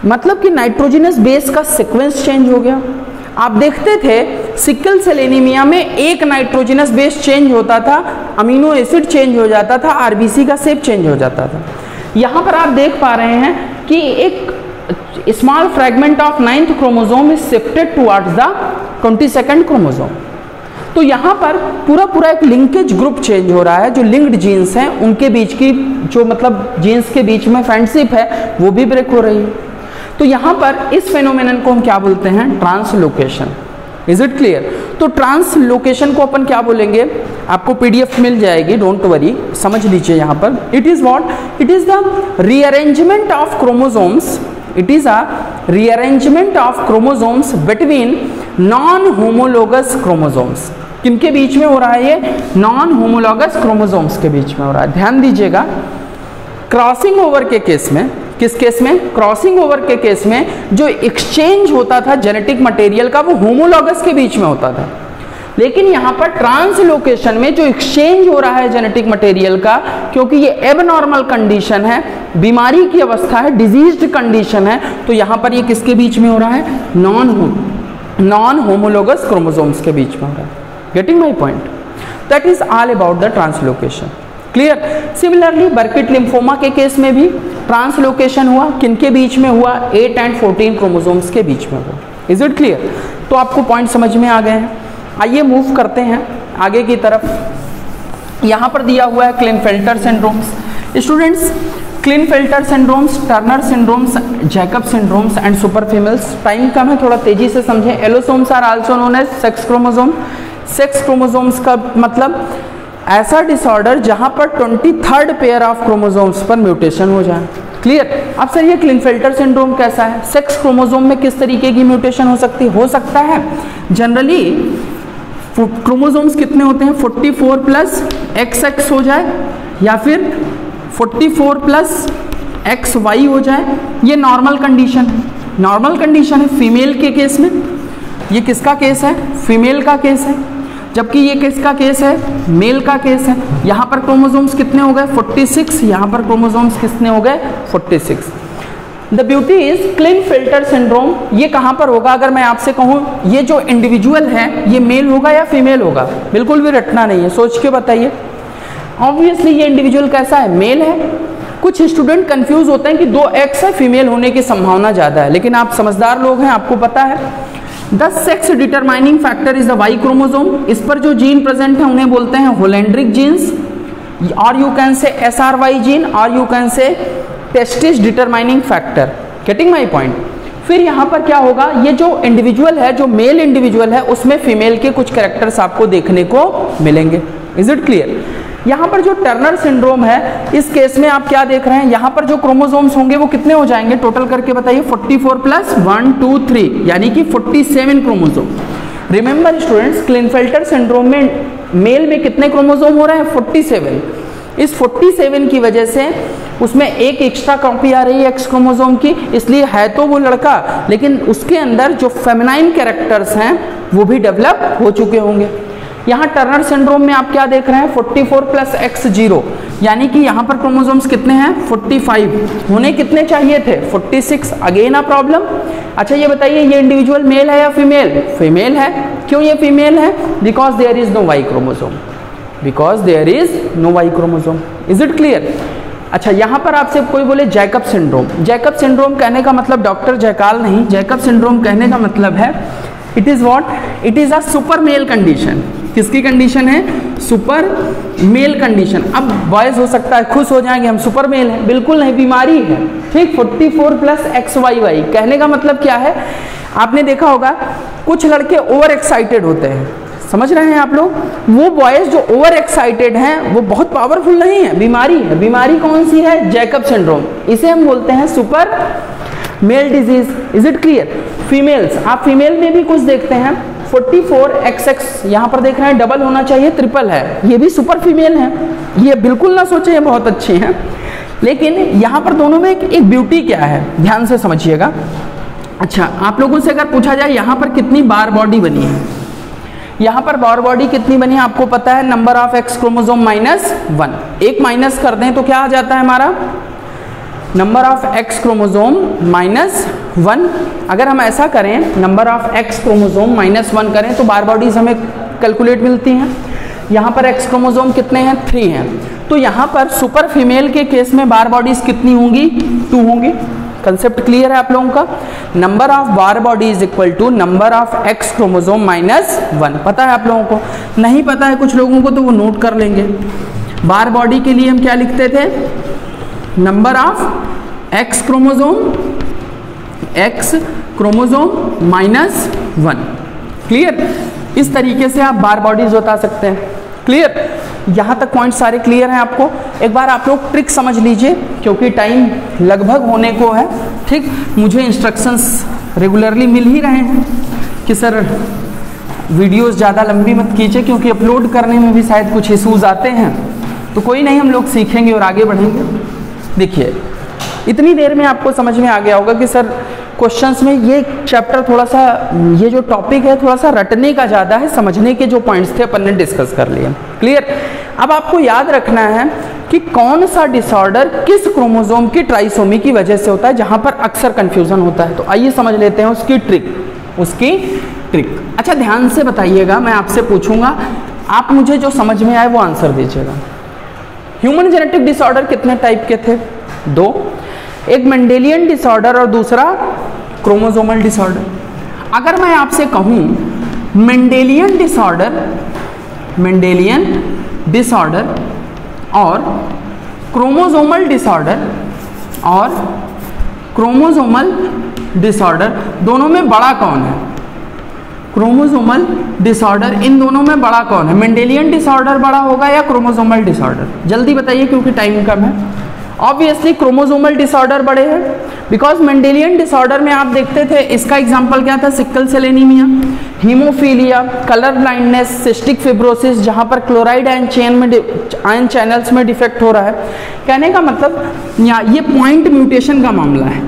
Speaker 1: मतलब कि नाइट्रोजनस बेस का सीक्वेंस चेंज हो गया। आप देखते थे सिकल सेल एनीमिया में एक नाइट्रोजनस बेस चेंज होता था, अमीनो एसिड चेंज हो जाता था, RBC का शेप चेंज हो जाता था। यहाँ पर आप देख पा रहे हैं कि एक small fragment of 9th chromosome is shifted towards the 22nd chromosome. तो यहाँ पर पूरा एक लिंकेज ग्रुप चेंज हो रहा है। जो लिंक्ड जीन्स हैं उनके बीच की जो मतलब जीन्स के बीच में फ्रेंडशिप है वो भी ब्रेक हो रही है। तो यहाँ पर इस फेनोमेनन को हम क्या बोलते हैं? ट्रांसलोकेशन। Is it clear? तो ट्रांसलोकेशन को अपन क्या बोलेंगे? आपको PDF मिल जाएगी, डोंट वरी, समझ लीजिए यहाँ पर। It is what? It is the rearrangement of chromosomes, it is a rearrangement of chromosomes between non homologous chromosomes. किनके बीच में हो रहा है ये? नॉन होमोलोगस क्रोमोसोम्स के बीच में हो रहा है। ध्यान दीजिएगा, क्रॉसिंग ओवर के केस में, किस केस में? क्रॉसिंग ओवर के केस में जो एक्सचेंज होता था जेनेटिक मटेरियल का वो होमोलोगस के बीच में होता था, लेकिन यहाँ पर ट्रांसलोकेशन में जो एक्सचेंज हो रहा है जेनेटिक मटेरियल का, क्योंकि ये एबनॉर्मल कंडीशन है, बीमारी की अवस्था है, डिजीज्ड कंडीशन है, तो यहाँ पर ये किसके बीच में हो रहा है? नॉन होमोलोगस क्रोमोसोम्स के बीच में हो रहा है। Getting my point? That is all about the translocation. Clear? Similarly बर्किट lymphoma के केस में भी ट्रांसलोकेशन हुआ। किनके बीच में हुआ? 8 and 14 क्रोमोसोम्स के बीच में हुआ। Is it clear? तो आपको पॉइंट समझ में आ गए हैं। आइए मूव करते हैं आगे की तरफ। यहाँ पर दिया हुआ है Klinefelter syndromes. Students, Klinefelter syndromes, Turner syndromes, Jacob syndromes and super females. Time कम है, थोड़ा तेजी से समझें। Allosomes are also known as sex chromosome. Sex chromosomes का मतलब ऐसा डिसऑर्डर जहां पर 23rd पेयर ऑफ क्रोमोसोम्स पर म्यूटेशन हो जाए। क्लियर। अब सर ये क्लिनफेल्टर सिंड्रोम कैसा है? सेक्स क्रोमोसोम में किस तरीके की म्यूटेशन हो सकती है? हो सकता है जनरली क्रोमोसोम्स कितने होते हैं, 44 प्लस XX हो जाए या फिर 44 प्लस XY हो जाए। ये नॉर्मल कंडीशन है, नॉर्मल कंडीशन है फीमेल के केस में। ये किसका केस है? फीमेल का केस है। जबकि ये किसका केस है? मेल का केस है। यहाँ पर क्रोमोसोम्स कितने हो गए? 46। यहाँ पर क्रोमोसोम्स कितने हो गए? 46। द ब्यूटी इज क्लिनफेल्टर सिंड्रोम ये कहाँ पर होगा? अगर मैं आपसे कहूँ ये जो इंडिविजुअल है ये मेल होगा या फीमेल होगा? बिल्कुल भी रटना नहीं है, सोच के बताइए। ऑब्वियसली ये इंडिविजुअल कैसा है? मेल है। कुछ स्टूडेंट कंफ्यूज होते हैं कि 2X है, फीमेल होने की संभावना ज़्यादा है, लेकिन आप समझदार लोग हैं, आपको पता है the sex determining factor is the Y chromosome. इस पर जो जीन प्रेजेंट है उन्हें बोलते हैं होलेंड्रिक जीन्स, और you can say SRY gene, और you can say testis determining factor. Getting my point. फिर यहाँ पर क्या होगा? ये जो इंडिविजुअल है, जो मेल इंडिविजुअल है, उसमें फीमेल के कुछ कैरेक्टर्स आपको देखने को मिलेंगे। Is it clear? यहाँ पर जो टर्नर सिंड्रोम है, इस केस में आप क्या देख रहे हैं? यहाँ पर जो क्रोमोसोम्स होंगे वो कितने हो जाएंगे टोटल करके बताइए? 44 प्लस 1 2 3 यानी कि 47 क्रोमोसोम। रिमेंबर स्टूडेंट्स, क्लिनफेल्टर सिंड्रोम में मेल में कितने क्रोमोसोम हो रहे हैं? 47। इस 47 की वजह से उसमें एक एक्स्ट्रा कॉपी आ रही है X क्रोमोसोम की, इसलिए है तो वो लड़का, लेकिन उसके अंदर जो फेमिनाइन कैरेक्टर्स हैं वो भी डेवलप हो चुके होंगे। यहाँ टर्नर सिंड्रोम में आप क्या देख रहे हैं? 44 प्लस X0 यानी कि यहाँ पर क्रोमोसोम्स कितने हैं? 45। होने कितने चाहिए थे? 46। Again a problem. अच्छा ये बताइए ये इंडिविजुअल मेल है या फीमेल? फीमेल है। क्यों ये फीमेल है? Because there is no Y chromosome, because there is no Y chromosome. Is it clear? अच्छा यहाँ पर आपसे कोई बोले जैकब सिंड्रोम। जैकब सिंड्रोम कहने का मतलब डॉक्टर जयकाल नहीं, जैकब सिंड्रोम कहने का मतलब है it is what? It is a super male condition. किसकी कंडीशन है? Super male condition. अब बॉयज हो सकता है खुश हो जाएंगे हम सुपर मेल है, बिल्कुल नहीं, बीमारी है। ठीक, 44 प्लस XYY कहने का मतलब क्या है? आपने देखा होगा कुछ लड़के ओवर एक्साइटेड होते हैं, समझ रहे हैं आप लोग? वो बॉयज जो ओवर एक्साइटेड हैं वो बहुत पावरफुल नहीं है, बीमारी है। बीमारी कौन सी है? Jacob syndrome. इसे हम बोलते हैं super male disease. Is it clear? Females, आप फीमेल में भी कुछ देखते हैं 44XX यहाँ पर देख रहे हैं, डबल होना चाहिए, ट्रिपल है, ये भी सुपर फीमेल है। ये बिल्कुल ना सोचे ये बहुत अच्छी हैं, लेकिन यहाँ पर दोनों में एक ब्यूटी क्या है, ध्यान से समझिएगा। अच्छा आप लोगों से अगर पूछा जाए यहाँ पर कितनी बार बॉडी बनी है, यहाँ पर बार बॉडी कितनी बनी है आपको पता है? Number of X chromosome -1। एक माइनस कर दें तो क्या आ जाता है हमारा? Number of X chromosome -1। अगर हम ऐसा करें नंबर ऑफ X क्रोमोसोम -1 करें तो बार बॉडीज हमें कैलकुलेट मिलती हैं। यहाँ पर X क्रोमोसोम कितने हैं? 3 हैं। तो यहाँ पर सुपर फीमेल के केस में बार बॉडीज कितनी होंगी? 2 होंगी। कंसेप्ट क्लियर है आप लोगों का? Number of Barr body is equal to number of X chromosome -1। पता है आप लोगों को? नहीं पता है कुछ लोगों को तो वो नोट कर लेंगे। बार बॉडी के लिए हम क्या लिखते थे? Number of X chromosome -1। Clear? इस तरीके से आप बार बॉडीज बता सकते हैं। क्लियर? यहाँ तक पॉइंट सारे क्लियर हैं आपको? एक बार आप लोग ट्रिक समझ लीजिए क्योंकि टाइम लगभग होने को है। ठीक, मुझे इंस्ट्रक्शंस रेगुलरली मिल ही रहे हैं कि सर वीडियोस ज़्यादा लंबी मत कीजिए क्योंकि अपलोड करने में भी शायद कुछ इशूज़ आते हैं, तो कोई नहीं, हम लोग सीखेंगे और आगे बढ़ेंगे। देखिए इतनी देर में आपको समझ में आ गया होगा कि सर क्वेश्चंस में ये चैप्टर थोड़ा सा, ये जो टॉपिक है थोड़ा सा रटने का ज़्यादा है, समझने के जो पॉइंट्स थे अपन ने डिस्कस कर लिए। क्लियर? अब आपको याद रखना है कि कौन सा डिसऑर्डर किस क्रोमोसोम की ट्राइसोमी की वजह से होता है, जहाँ पर अक्सर कन्फ्यूज़न होता है। तो आइए समझ लेते हैं उसकी ट्रिक। अच्छा ध्यान से बताइएगा, मैं आपसे पूछूंगा, आप मुझे जो समझ में आए वो आंसर दीजिएगा। ह्यूमन जेनेटिक डिसऑर्डर कितने टाइप के थे? 2, एक मेंडेलियन डिसऑर्डर और दूसरा क्रोमोसोमल डिसऑर्डर। अगर मैं आपसे कहूं मेंडेलियन डिसऑर्डर और क्रोमोसोमल डिसऑर्डर दोनों में बड़ा कौन है? क्रोमोसोमल डिसऑर्डर, इन दोनों में बड़ा कौन है? मेंडेलियन डिसऑर्डर बड़ा होगा या क्रोमोसोमल डिसऑर्डर? जल्दी बताइए क्योंकि टाइम कम है। ऑब्वियसली क्रोमोसोमल डिसऑर्डर बड़े हैं, बिकॉज मेंडेलियन डिसऑर्डर में आप देखते थे, इसका एग्जांपल क्या था? Sickle cell anaemia, haemophilia, colour blindness, cystic fibrosis, जहां पर क्लोराइड आयन चैनल्स में डिफेक्ट हो रहा है। कहने का मतलब ये पॉइंट म्यूटेशन का मामला है,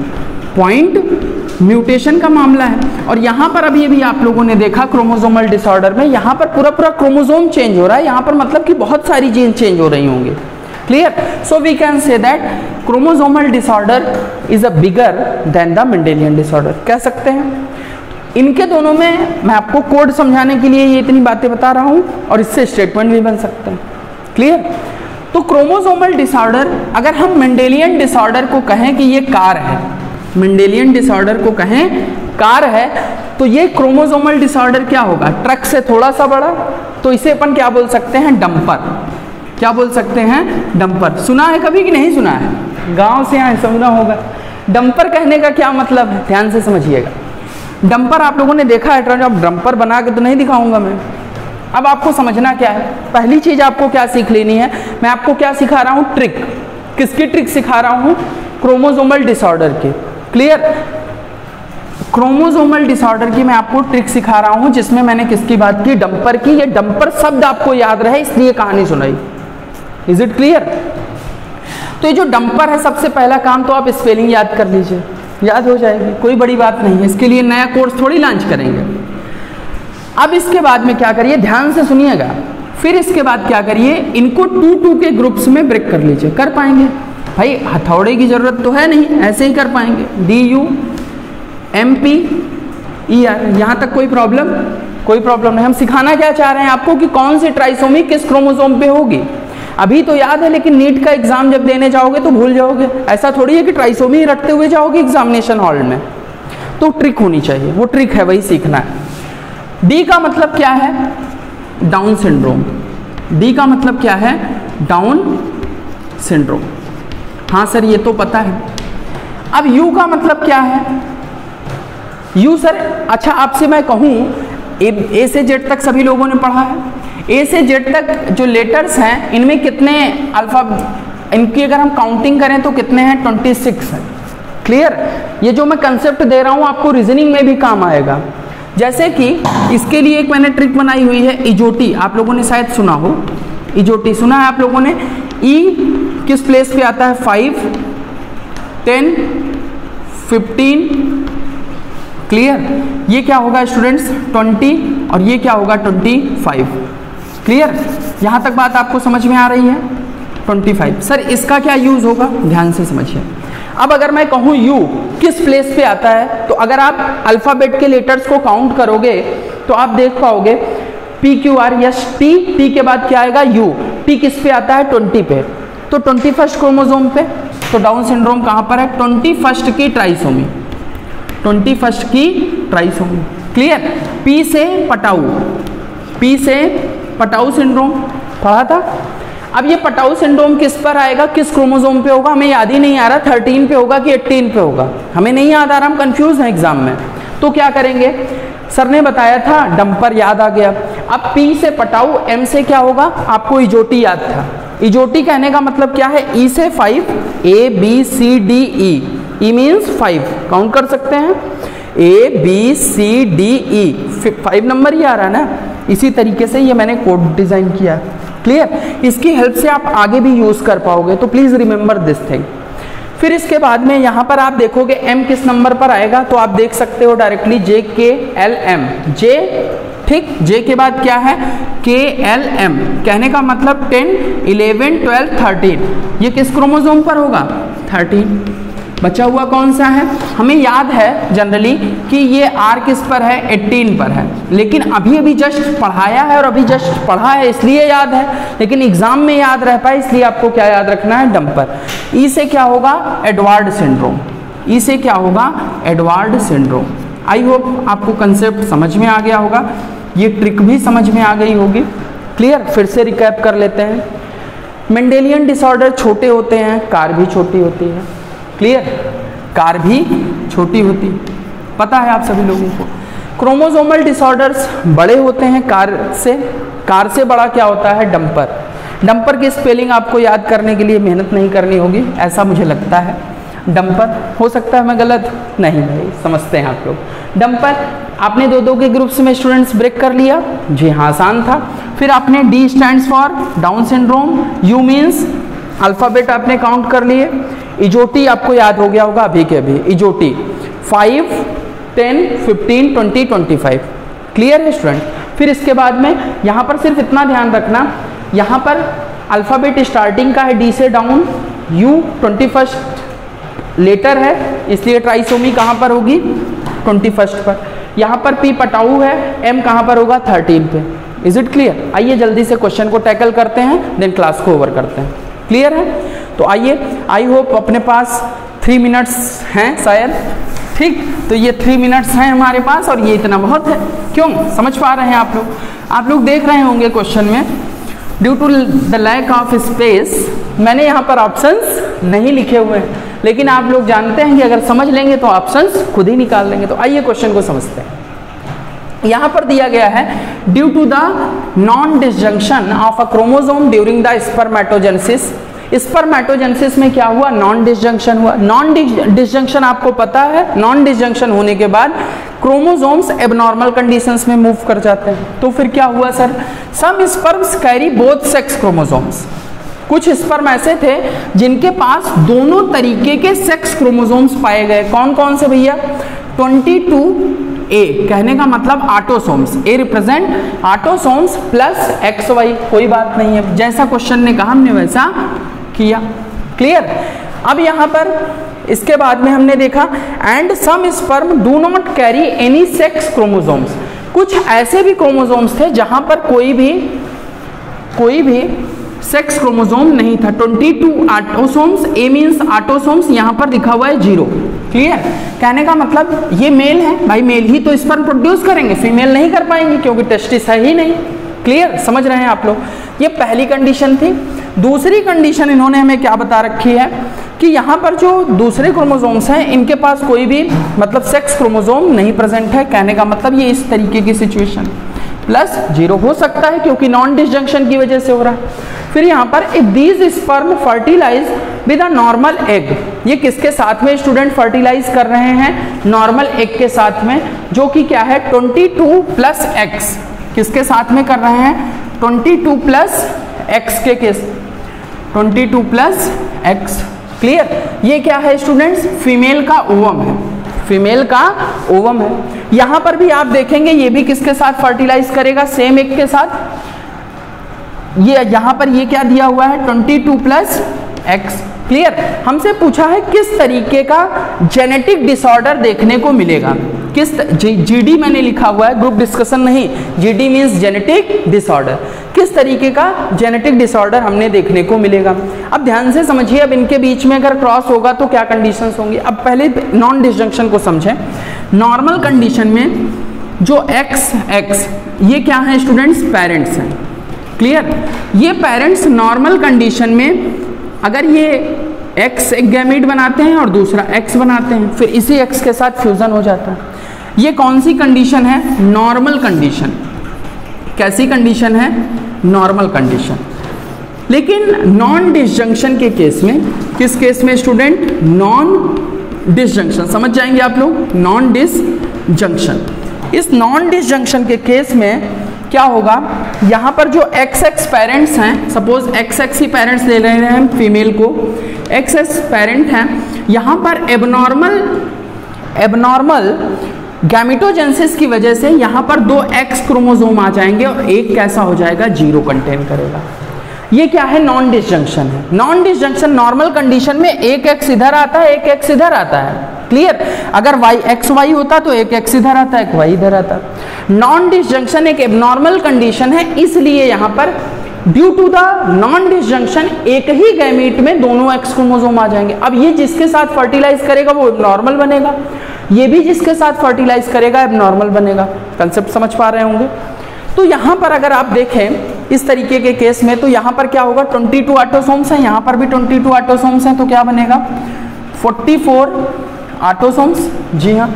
Speaker 1: पॉइंट म्यूटेशन का मामला है। और यहाँ पर अभी आप लोगों ने देखा क्रोमोसोमल डिसऑर्डर में, यहाँ पर पूरा क्रोमोसोम चेंज हो रहा है, यहाँ पर मतलब कि बहुत सारी जीन चेंज हो रही होंगी। Clear? So we can say that chromosomal disorder is a bigger than the Mendelian disorder, कह सकते हैं। इनके दोनों में मैं आपको कोड समझाने के लिए ये इतनी बातें बता रहा हूँ, और इससे स्टेटमेंट भी बन सकते हैं। क्लियर? तो क्रोमोसोमल डिसऑर्डर, अगर हम मेंडेलियन डिसऑर्डर को कहें कि ये कार है, मेंडेलियन डिसऑर्डर को कहें कार है, तो ये क्रोमोसोमल डिसऑर्डर क्या होगा? ट्रक से थोड़ा सा बड़ा, तो इसे अपन क्या बोल सकते हैं? डंपर। क्या बोल सकते हैं? डंपर। सुना है कभी कि नहीं सुना है? गांव से आए, सुना होगा। डंपर कहने का क्या मतलब है? ध्यान से समझिएगा। डंपर आप लोगों ने देखा है, अब डंपर बना के तो नहीं दिखाऊंगा मैं। अब आपको समझना क्या है, पहली चीज आपको क्या सीख लेनी है, मैं आपको क्या सिखा रहा हूं? ट्रिक। किसकी ट्रिक सिखा रहा हूं? क्रोमोसोमल डिसऑर्डर की। क्लियर? क्रोमोसोमल डिसऑर्डर की मैं आपको ट्रिक सिखा रहा हूं, जिसमें मैंने किसकी बात की? डंपर की। ये डंपर शब्द आपको याद रहे इसलिए कहानी सुनाई। Is it clear? तो ये जो डंपर है, सबसे पहला काम तो आप स्पेलिंग याद कर लीजिए, याद हो जाएगी, कोई बड़ी बात नहीं है। इसके लिए नया कोर्स थोड़ी लॉन्च करेंगे। अब इसके बाद में क्या करिए, ध्यान से सुनिएगा। फिर इसके बाद क्या करिए, इनको 2-2 के ग्रुप्स में ब्रेक कर लीजिए। कर पाएंगे? भाई हथौड़े की जरूरत तो है नहीं, ऐसे ही कर पाएंगे। DUMPER, यहां तक कोई प्रॉब्लम? कोई प्रॉब्लम नहीं। हम सिखाना क्या चाह रहे हैं आपको कि कौन सी ट्राइसोमी किस क्रोमोसोम पे होगी। अभी तो याद है, लेकिन नीट का एग्जाम जब देने जाओगे तो भूल जाओगे। ऐसा थोड़ी है कि ट्राइसोमी रटते हुए जाओगे एग्जामिनेशन हॉल में, तो ट्रिक होनी चाहिए, वो ट्रिक है, वही सीखना है। डी का मतलब क्या है? Down syndrome. डी का मतलब क्या है? Down syndrome. हाँ सर ये तो पता है। अब यू का मतलब क्या है? यू सर, अच्छा आपसे मैं कहूँ, ए से जेड तक सभी लोगों ने पढ़ा है। ए से जेड तक जो लेटर्स हैं, इनमें कितने अल्फा, इनकी अगर हम काउंटिंग करें तो कितने हैं? 26 है। क्लियर? ये जो मैं कंसेप्ट दे रहा हूँ आपको रीजनिंग में भी काम आएगा। जैसे कि इसके लिए एक मैंने ट्रिक बनाई हुई है, इजोटी। आप लोगों ने शायद सुना हो, इजोटी सुना है आप लोगों ने? ई किस प्लेस पे आता है? 5, 10, 15। क्लियर? ये क्या होगा स्टूडेंट्स? 20, और ये क्या होगा? 25। क्लियर? यहां तक बात आपको समझ में आ रही है? 25। सर इसका क्या यूज होगा? ध्यान से समझिए। अब अगर मैं कहूं यू किस प्लेस पे आता है, तो अगर आप अल्फाबेट के लेटर्स को काउंट करोगे तो आप देख पाओगे PQR, यस टी, टी के बाद क्या आएगा? यू। टी किस पे आता है? 20 पे, तो 21st क्रोमोसोम पे। तो डाउन सिंड्रोम कहां पर है? 21st की ट्राइसोमी, 21st की ट्राइसोमी। क्लियर? पी से पटाऊ, पी से पटाऊ सिंड्रोम पढ़ा था। अब ये पटाऊ सिंड्रोम किस पर आएगा? किस क्रोमोसोम पे होगा? हमें याद ही नहीं आ रहा, 13 पे होगा कि 18 पे होगा, हमें नहीं याद आ रहा, हम कंफ्यूज हैं एग्जाम में। तो क्या करेंगे? सर ने बताया था, डंपर याद आ गया। अब पी से पटाऊ, एम से क्या होगा? आपको इजोटी याद था। इजोटी कहने का मतलब क्या है? ई से 5, ABCDE, ई मीन्स 5, काउंट कर सकते हैं। ABCDE, 5 नंबर ही आ रहा है ना। इसी तरीके से ये मैंने कोड डिजाइन किया। क्लियर? इसकी हेल्प से आप आगे भी यूज कर पाओगे, तो प्लीज रिमेंबर दिस थिंग। फिर इसके बाद में यहाँ पर आप देखोगे एम किस नंबर पर आएगा, तो आप देख सकते हो डायरेक्टली JKLM, जे, ठीक। जे के बाद क्या है? KLM, कहने का मतलब 10, 11, 12, 13। ये किस क्रोमोसोम पर होगा? 13। बचा हुआ कौन सा है? हमें याद है जनरली कि ये R किस पर है? 18 पर है, लेकिन अभी अभी जस्ट पढ़ाया है और अभी जस्ट पढ़ा है इसलिए याद है, लेकिन एग्जाम में याद रह पाए इसलिए आपको क्या याद रखना है? डंपर। ई से क्या होगा? Edward syndrome. ई से क्या होगा? Edward syndrome. आई होप आपको कंसेप्ट समझ में आ गया होगा, ये ट्रिक भी समझ में आ गई होगी। क्लियर? फिर से रिकैप कर लेते हैं। मेंडेलियन डिसऑर्डर छोटे होते हैं, कार भी छोटी होती है। क्लियर? कार भी छोटी होती, पता है आप सभी लोगों को। क्रोमोसोमल डिसऑर्डर्स बड़े होते हैं कार से बड़ा क्या होता है, डंपर। डंपर की स्पेलिंग आपको याद करने के लिए मेहनत नहीं करनी होगी, ऐसा मुझे लगता है। डंपर, हो सकता है मैं गलत, नहीं भाई समझते हैं आप लोग। डंपर, आपने दो के ग्रुप्स में स्टूडेंट्स ब्रेक कर लिया, जी हाँ आसान था। फिर आपने D stands for down syndrome, you means alphabet आपने काउंट कर लिए। इजोटी आपको याद हो गया होगा अभी के अभी, इजोटी 5, 10, 15, 20, 25, क्लियर है स्टूडेंट। फिर इसके बाद में यहाँ पर सिर्फ इतना ध्यान रखना, यहाँ पर अल्फ़ाबेट स्टार्टिंग का है डी से डाउन, यू 21st लेटर है इसलिए ट्राइसोमी कहाँ पर होगी, 21st पर। यहाँ पर पी पटाऊ है, एम कहाँ पर होगा, 13 पे। Is it clear? आइए जल्दी से क्वेश्चन को टैकल करते हैं, देन क्लास को ओवर करते हैं। क्लियर है? तो आइए, आई होप अपने पास 3 मिनट्स हैं शायद, ठीक। तो ये 3 मिनट्स हैं हमारे पास और ये इतना बहुत है। क्यों? समझ पा रहे हैं आप लोग? आप लोग देख रहे होंगे क्वेश्चन में, due to the lack of space, मैंने यहाँ पर ऑप्शंस नहीं लिखे हुए हैं, लेकिन आप लोग जानते हैं कि अगर समझ लेंगे तो ऑप्शंस खुद ही निकाल लेंगे। तो आइए क्वेश्चन को समझते हैं। यहाँ पर दिया गया है, due to the non disjunction of a chromosome during the spermatogenesis. Spermatogenesis में क्या हुआ, नॉन डिसजंक्शन हुआ। नॉन डिसजंक्शन आपको पता है, नॉन डिसजंक्शन होने के बाद क्रोमोसोम्स एबनॉर्मल कंडीशंस में मूव कर जाते हैं। तो फिर क्या हुआ sir, some sperms carry both sex chromosomes. कुछ स्पर्म ऐसे थे जिनके पास दोनों तरीके के सेक्स क्रोमोसोम्स पाए गए। कौन कौन से भैया, 22A, कहने का मतलब autosomes, A represent autosomes plus XY। कोई बात नहीं है, जैसा क्वेश्चन ने कहा हमने वैसा किया। क्लियर? अब यहाँ पर इसके बाद में हमने देखा, and some sperm do not carry any sex chromosomes. कुछ ऐसे भी क्रोमोसोम्स थे जहां पर कोई भी सेक्स क्रोमोसोम नहीं था। 22 ऑटोसोम्स, ए मीन्स ऑटोसोम्स, यहाँ पर लिखा हुआ है 0। क्लियर? कहने का मतलब ये मेल है भाई, मेल ही तो स्पर्म प्रोड्यूस करेंगे, फीमेल नहीं कर पाएंगे क्योंकि टेस्टिस है ही नहीं। क्लियर? समझ रहे हैं आप लोग? ये पहली कंडीशन थी। दूसरी कंडीशन इन्होंने हमें क्या बता रखी है कि यहाँ पर जो दूसरे क्रोमोसोम्स हैं इनके पास कोई भी मतलब सेक्स क्रोमोसोम नहीं प्रेजेंट है। कहने का मतलब ये इस तरीके की सिचुएशन प्लस 0 हो सकता है क्योंकि नॉन डिसजंक्शन की वजह से हो रहा है। फिर यहाँ पर if these sperm fertilize with a normal egg, ये किसके साथ में स्टूडेंट फर्टिलाइज कर रहे हैं, नॉर्मल एग के साथ में, जो कि क्या है 22 प्लस एक्स। किसके साथ में कर रहे हैं, 22 प्लस एक्स के केस, 22 प्लस एक्स। क्लियर? ये क्या है स्टूडेंट्स, फीमेल का ओवम है, फीमेल का ओवम है। यहां पर भी आप देखेंगे ये भी किसके साथ फर्टिलाइज करेगा, सेम एग के साथ। ये यहां पर ये क्या दिया हुआ है, 22 प्लस एक्स। क्लियर? हमसे पूछा है किस तरीके का जेनेटिक डिसऑर्डर देखने को मिलेगा, किस जीडी मैंने लिखा हुआ है, ग्रुप डिस्कशन नहीं, जीडी मीन्स जेनेटिक डिसऑर्डर। किस तरीके का जेनेटिक डिसऑर्डर हमने देखने को मिलेगा। अब ध्यान से समझिए, अब इनके बीच में अगर क्रॉस होगा तो क्या कंडीशंस होंगी। अब पहले नॉन डिसजंक्शन को समझें। नॉर्मल कंडीशन में जो एक्स ये क्या है स्टूडेंट्स, पेरेंट्स हैं। क्लियर? ये पेरेंट्स नॉर्मल कंडीशन में अगर ये एक्स एक गैमीट बनाते हैं और दूसरा एक्स बनाते हैं, फिर इसी एक्स के साथ फ्यूजन हो जाता है। ये कौन सी कंडीशन है, नॉर्मल कंडीशन। कैसी कंडीशन है, नॉर्मल कंडीशन। लेकिन नॉन डिसजंक्शन के केस में, किस केस में स्टूडेंट, नॉन डिसजंक्शन, समझ जाएंगे आप लोग, नॉन डिसजंक्शन। इस नॉन डिसजंक्शन के केस में क्या होगा, यहाँ पर जो XX पेरेंट्स हैं, सपोज XX ही पेरेंट्स ले रहे हैं फीमेल को, XX पेरेंट हैं, यहाँ पर एबनॉर्मल गैमेटोजेनेसिस की वजह से यहाँ पर 2 X क्रोमोसोम आ जाएंगे और एक कैसा हो जाएगा, 0 कंटेन करेगा। ये क्या है, नॉन डिसजंक्शन है। नॉन डिसजंक्शन नॉर्मल कंडीशन में एक X इधर आता है, एक X इधर आता है। क्लियर? अगर XY होता तो एक X इधर आता है, एक Y इधर आता। नॉन डिसजंक्शन एक एबनॉर्मल कंडीशन है, इसलिए यहाँ पर due to the non disjunction एक ही गैमीट में दोनों X क्रोमोसोम आ जाएंगे। अब ये जिसके साथ फर्टिलाइज करेगा वो एबनॉर्मल बनेगा, ये भी जिसके साथ फर्टिलाइज करेगा एबनॉर्मल बनेगा। कंसेप्ट समझ पा रहे होंगे? तो यहाँ पर अगर आप देखें इस तरीके के केस में, तो यहाँ पर क्या होगा, 22 ऑटोसोम्स हैं, यहाँ पर भी 22 ऑटोसोम्स हैं, तो क्या बनेगा, 44 ऑटोसोम्स। जी हाँ,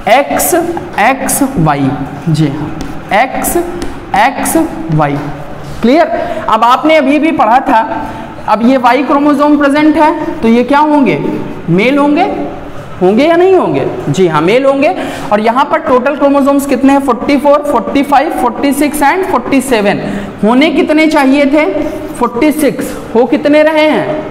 Speaker 1: एक्स एक्स वाई, जी हाँ एक्स एक्स वाई, क्लियर। अब आपने अभी भी पढ़ा था, अब ये वाई क्रोमोसोम प्रेजेंट है तो ये क्या होंगे, मेल होंगे, होंगे या नहीं होंगे, जी हाँ मेल होंगे। और यहाँ पर टोटल क्रोमोसोम्स कितने हैं, 44, 45, 46 एंड 47। होने कितने चाहिए थे, 46, हो कितने रहे हैं,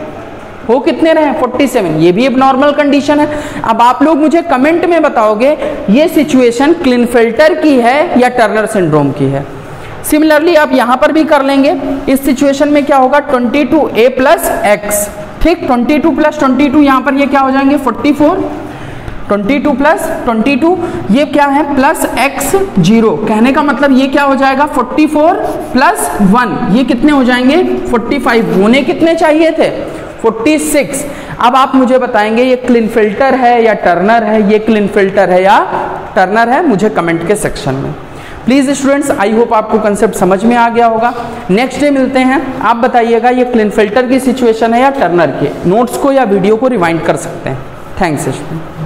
Speaker 1: हो कितने रहे, 47। ये भी एबनॉर्मल कंडीशन है। अब आप लोग मुझे कमेंट में बताओगे ये सिचुएशन क्लिनफिल्टर की है या टर्नर सिंड्रोम की है। सिमिलरली आप यहां पर भी कर लेंगे। इस सिचुएशन में क्या होगा, 22a प्लस एक्स, ठीक 22 प्लस 22, यहां पर ये क्या हो जाएंगे 44, 22 प्लस 22 ये क्या है प्लस x 0, कहने का मतलब ये क्या हो जाएगा 44 प्लस 1, ये कितने हो जाएंगे 45। होने कितने चाहिए थे 46। अब आप मुझे बताएंगे ये क्लिनफिल्टर है या टर्नर है, ये क्लिनफिल्टर है या टर्नर है, मुझे कमेंट के सेक्शन में प्लीज। स्टूडेंट्स आई होप आपको कंसेप्ट समझ में आ गया होगा। नेक्स्ट डे मिलते हैं, आप बताइएगा ये क्लिनफिल्टर की सिचुएशन है या टर्नर के। नोट्स को या वीडियो को रिवाइंड कर सकते हैं। Thanks student.